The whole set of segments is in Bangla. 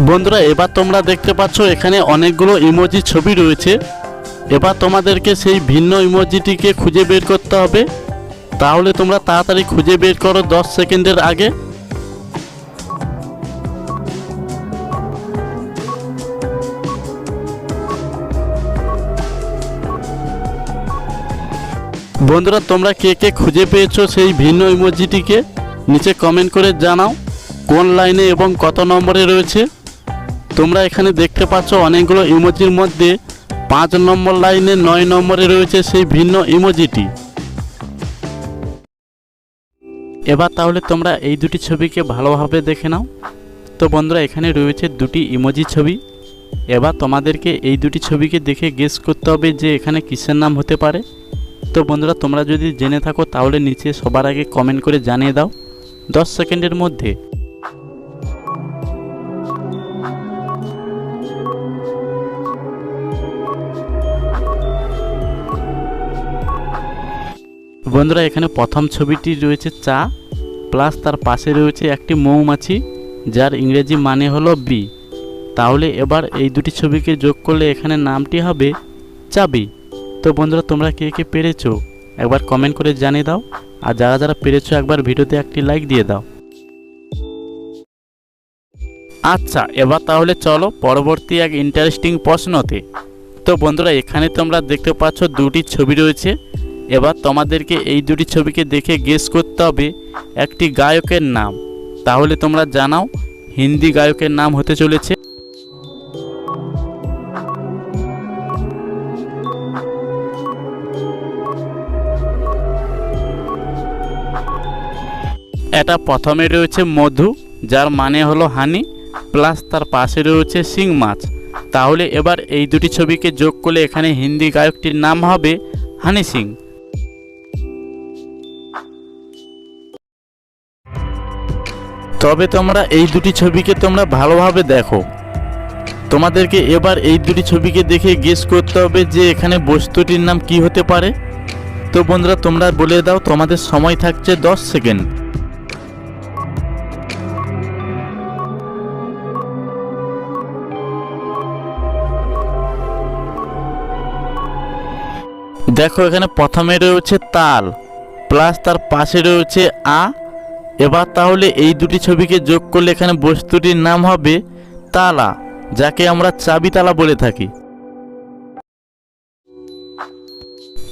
বন্ধুরা এবার তোমরা দেখতে পাচ্ছ এখানে অনেকগুলো ইমোজি ছবি রয়েছে। এবার তোমাদেরকে সেই ভিন্ন ইমোজিটিকে খুঁজে বের করতে হবে। তাহলে তোমরা তাড়াতাড়ি খুঁজে বের করো 10 সেকেন্ডের আগে। বন্ধুরা তোমরা কে কে খুঁজে পেয়েছো সেই ভিন্ন ইমোজিটিকে নিচে কমেন্ট করে জানাও কোন লাইনে এবং কত নম্বরে রয়েছে। তোমরা এখানে দেখতে পাচ্ছ অনেকগুলো ইমোজির মধ্যে 5 নম্বর লাইনে 9 নম্বরে রয়েছে সেই ভিন্ন ইমোজিটি। এবার তাহলে তোমরা এই দুটি ছবিকে ভালোভাবে দেখে নাও। তো বন্ধুরা এখানে রয়েছে দুটি ইমোজি ছবি। এবার তোমাদেরকে এই দুটি ছবিকে দেখে গেস করতে হবে যে এখানে কিসের নাম হতে পারে। তো বন্ধুরা তোমরা যদি জেনে থাকো তাহলে নিচে সবার আগে কমেন্ট করে জানিয়ে দাও 10 সেকেন্ডের মধ্যে। বন্ধুরা এখানে প্রথম ছবিটি রয়েছে চা প্লাস তার পাশে রয়েছে একটি মৌমাছি যার ইংরেজি মানে হলো বি। তাহলে এবার এই দুটি ছবিকে যোগ করলে এখানে নামটি হবে চাবি। তো বন্ধুরা তোমরা কে কে পেরেছো একবার কমেন্ট করে জানিয়ে দাও, আর যারা যারা পেরেছো একবার ভিডিওতে একটি লাইক দিয়ে দাও। আচ্ছা এবার তাহলে চলো পরবর্তী এক ইন্টারেস্টিং প্রশ্নতে। তো বন্ধুরা এখানে তোমরা দেখতে পাচ্ছ দুটি ছবি রয়েছে। এবার তোমাদেরকে এই দুটি ছবিকে দেখে গেস করতে হবে একটি গায়কের নাম। তাহলে তোমরা জানাও হিন্দি গায়কের নাম হতে চলেছে। এটা প্রথমে রয়েছে মধু যার মানে হলো হানি প্লাস তার পাশে রয়েছে সিং মাছ। তাহলে এবার এই দুটি ছবিকে যোগ করলে এখানে হিন্দি গায়কটির নাম হবে হানি সিং। তবে তোমরা এই দুটি ছবিকে তোমরা ভালোভাবে দেখো। তোমাদেরকে এবার এই দুটি ছবিকে দেখে গেস করতে হবে যে এখানে বস্তুটির নাম কি হতে পারে। তো বন্ধুরা তোমরা বলে দাও, তোমাদের সময় থাকছে 10 সেকেন্ড। দেখো এখানে প্রথমে রয়েছে তাল প্লাস তার পাশে রয়েছে আ। এবার তাহলে এই দুটি ছবিকে যোগ করলে এখানে বস্তুটির নাম হবে তালা, যাকে আমরা চাবি তালা বলে থাকি।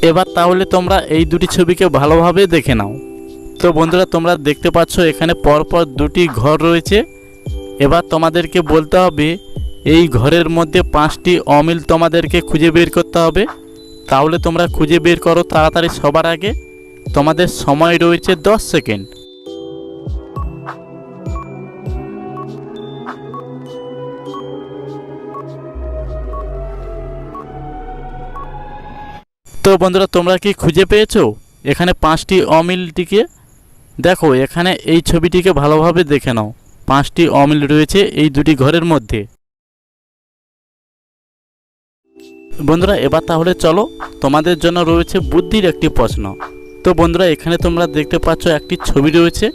এবার তাহলে তোমরা এই দুটি ছবিকে ভালোভাবে দেখে নাও। তো বন্ধুরা তোমরা দেখতে পাচ্ছ এখানে পরপর দুটি ঘর রয়েছে। এবার তোমাদেরকে বলতে হবে এই ঘরের মধ্যে 5টি অমিল তোমাদেরকে খুঁজে বের করতে হবে। তাহলে তোমরা খুঁজে বের করো তাড়াতাড়ি সবার আগে। তোমাদের সময় রয়েছে 10 সেকেন্ড। তো বন্ধুরা তোমরা কি খুঁজে পেয়েছো এখানে 5টি অমিলটিকে? দেখো এখানে এই ছবিটিকে ভালোভাবে দেখে নাও, 5টি অমিল রয়েছে এই দুটি ঘরের মধ্যে। বন্ধুরা এবার তাহলে চলো তোমাদের জন্য রয়েছে বুদ্ধির একটি প্রশ্ন। তো বন্ধুরা এখানে তোমরা দেখতে পাচ্ছ একটি ছবি রয়েছে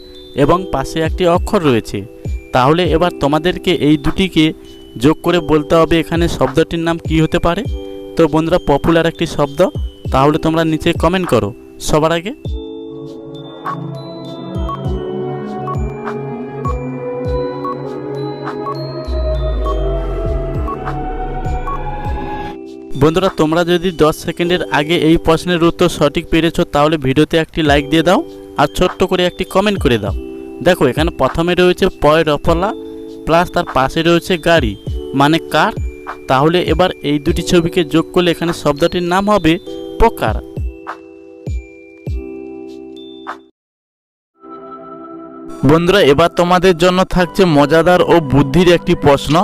এবং পাশে একটি অক্ষর রয়েছে। তাহলে এবার তোমাদেরকে এই দুটিকে যোগ করে বলতে হবে এখানে শব্দটির নাম কি হতে পারে। তো বন্ধুরা পপুলার একটি শব্দ, তাহলে তোমরা নিচে কমেন্ট করো সবার আগে। বন্ধুরা তোমরা যদি 10 সেকেন্ডের আগে এই প্রশ্নের উত্তর সঠিক পেরেছো তাহলে ভিডিওতে একটি লাইক দিয়ে দাও আর ছোট্ট করে একটি কমেন্ট করে দাও। দেখো এখানে প্রথমে রয়েছে পয় রফলা প্লাস তার পাশে রয়েছে গাড়ি মানে কার। তাহলে এবার এই দুটি ছবিকে যোগ করলে এখানে শব্দটির নাম হবে প্রকার। বন্ধুরা এবার তোমাদের জন্য থাকছে মজাদার ও বুদ্ধির একটি প্রশ্ন।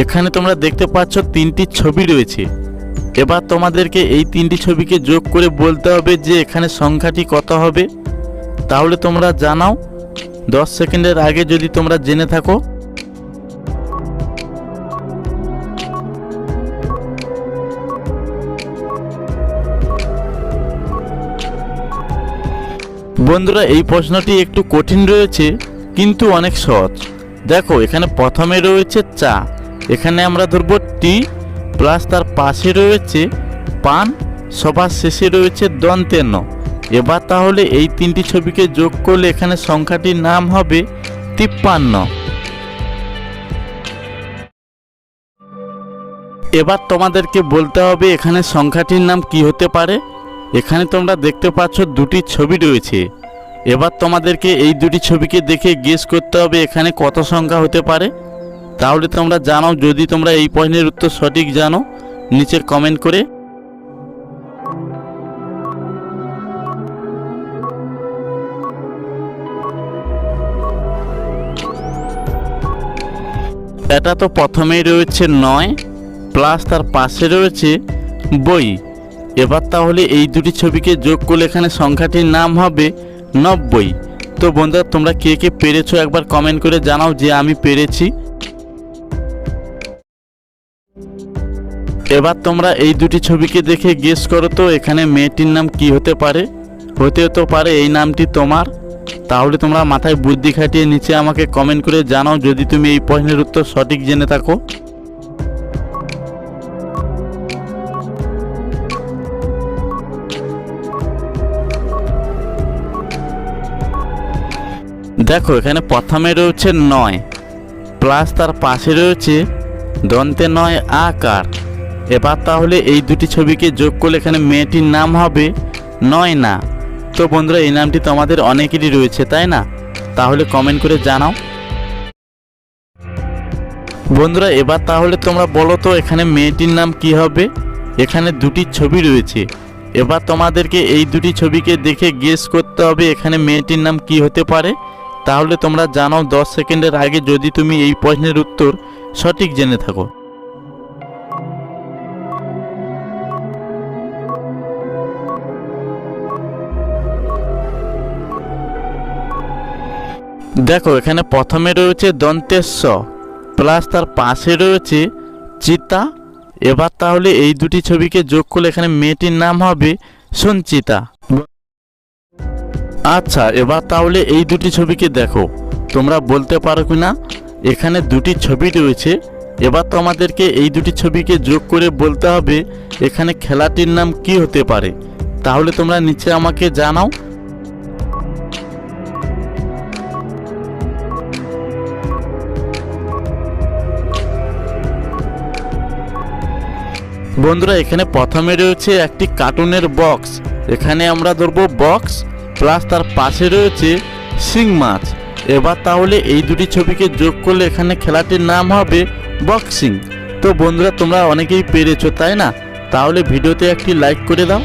এখানে তোমরা দেখতে পাচ্ছ 3টি ছবি রয়েছে। এবার তোমাদেরকে এই 3টি ছবিকে যোগ করে বলতে হবে যে এখানে সংখ্যাটি কত হবে। তাহলে তোমরা জানাও 10 সেকেন্ডের আগে যদি তোমরা জেনে থাকো। বন্ধুরা এই প্রশ্নটি একটু কঠিন রয়েছে কিন্তু অনেক সহজ। দেখো এখানে প্রথমে রয়েছে চা, এখানে আমরা ধরবো টি, প্লাস তার পাশে রয়েছে পান, সবার শেষে রয়েছে দন্তে ন। এবার তাহলে এই তিনটি ছবিকে যোগ করলে এখানে সংখ্যাটির নাম হবে 53। এবার তোমাদেরকে বলতে হবে এখানে সংখ্যাটির নাম কি হতে পারে। এখানে তোমরা দেখতে পাচ্ছ দুটি ছবি রয়েছে। এবার তোমাদেরকে এই দুটি ছবিকে দেখে গেস করতে হবে এখানে কত সংখ্যা হতে পারে। তাহলে তোমরা জানাও, যদি তোমরা এই প্রশ্নের উত্তর সঠিক জানো নিচে কমেন্ট করে। এটা তো প্রথমেই রয়েছে 9 প্লাস তার পাশে রয়েছে বই। এবার তাহলে এই দুটি ছবিকে যোগ করলে এখানে সংখ্যাটির নাম হবে 90। তো বন্ধুরা তোমরা কে কে পেরেছো একবার কমেন্ট করে জানাও যে আমি পেরেছি। এবার তোমরা এই দুটি ছবিকে দেখে গেস করো তো এখানে মেয়েটির নাম কি হতে পারে। হতেও তো পারে এই নামটি তোমার। তাহলে তোমরা মাথায় বুদ্ধি খাটিয়ে নিচে আমাকে কমেন্ট করে জানাও যদি তুমি এই প্রশ্নের উত্তর সঠিক জেনে থাকো। দেখো এখানে প্রথমে রয়েছে 9 প্লাস তার পাশে রয়েছে দন্তে নয় আকার। এবার তাহলে এই দুটি ছবিকে যোগ করলে এখানে মেয়েটির নাম হবে নয়না। তো বন্ধুরা এই নামটি তোমাদের অনেকেরই রয়েছে তাই না? তাহলে কমেন্ট করে জানাও। বন্ধুরা এবার তাহলে তোমরা বলো তো এখানে মেয়েটির নাম কি হবে। এখানে দুটি ছবি রয়েছে। এবার তোমাদেরকে এই দুটি ছবিকে দেখে গেস করতে হবে এখানে মেয়েটির নাম কি হতে পারে। তাহলে তোমরা জানাও 10 সেকেন্ডের আগে যদি তুমি এই প্রশ্নের উত্তর সঠিক জেনে থাকো। দেখো এখানে প্রথমে রয়েছে দন্তেস্ব প্লাস তার পাশে রয়েছে চিতা। এবার তাহলে এই দুটি ছবিকে যোগ করলে এখানে মেয়েটির নাম হবে সঞ্চিতা। আচ্ছা এবার তাহলে এই দুটি ছবিকে দেখো, তোমরা বলতে পারো কিনা এখানে দুটি ছবি রয়েছে। এবার তোমাদেরকে এই দুটি ছবিকে যোগ করে বলতে হবে এখানে খেলাটির নাম কি হতে পারে। তাহলে তোমরা নিচে আমাকে জানাও। বন্ধুরা এখানে প্রথমে রয়েছে একটি কার্টুনের বক্স, এখানে আমরা ধরবো বক্স প্লাস তার পাশে রয়েছে শিং মাছ। এবার তাহলে এই দুটি ছবিকে যোগ করলে এখানে খেলাটির নাম হবে বক্সিং। তো বন্ধুরা তোমরা অনেকেই পেরেছো তাই না? তাহলে ভিডিওতে একটি লাইক করে দাও।